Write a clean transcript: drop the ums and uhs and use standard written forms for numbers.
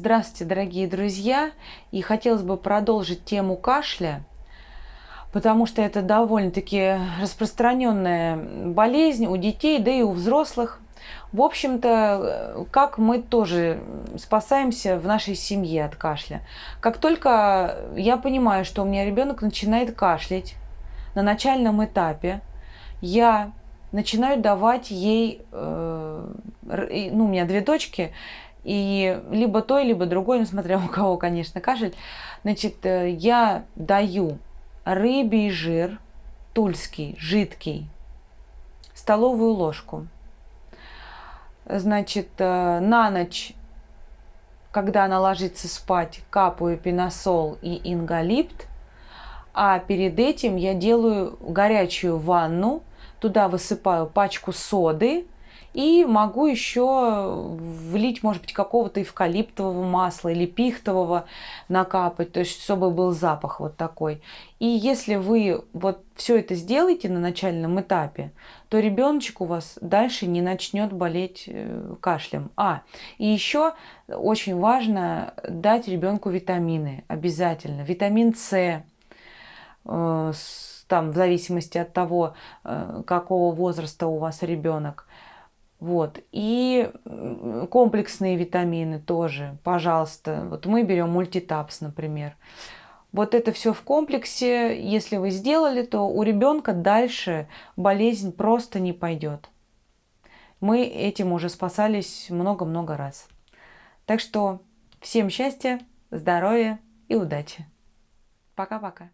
Здравствуйте, дорогие друзья! И хотелось бы продолжить тему кашля, потому что это довольно-таки распространенная болезнь у детей, да и у взрослых. В общем-то, как мы тоже спасаемся в нашей семье от кашля. Как только я понимаю, что у меня ребенок начинает кашлять на начальном этапе, я начинаю давать ей, ну, у меня две дочки, и либо той, либо другой, ну, смотря у кого, конечно, кашель. Значит, я даю рыбий жир, тульский, жидкий, столовую ложку. Значит, на ночь, когда она ложится спать, капаю пиносол и ингалипт, а перед этим я делаю горячую ванну, туда высыпаю пачку соды и могу еще влить, может быть, какого-то эвкалиптового масла или пихтового накапать, то есть чтобы был запах вот такой. И если вы вот все это сделаете на начальном этапе, то ребеночек у вас дальше не начнет болеть кашлем. И еще очень важно дать ребенку витамины, обязательно. Витамин С, там, в зависимости от того, какого возраста у вас ребенок. Вот. И комплексные витамины тоже, пожалуйста. Вот мы берем мультитапс, например. Вот это все в комплексе, если вы сделали, то у ребенка дальше болезнь просто не пойдет. Мы этим уже спасались много-много раз. Так что всем счастья, здоровья и удачи. Пока-пока.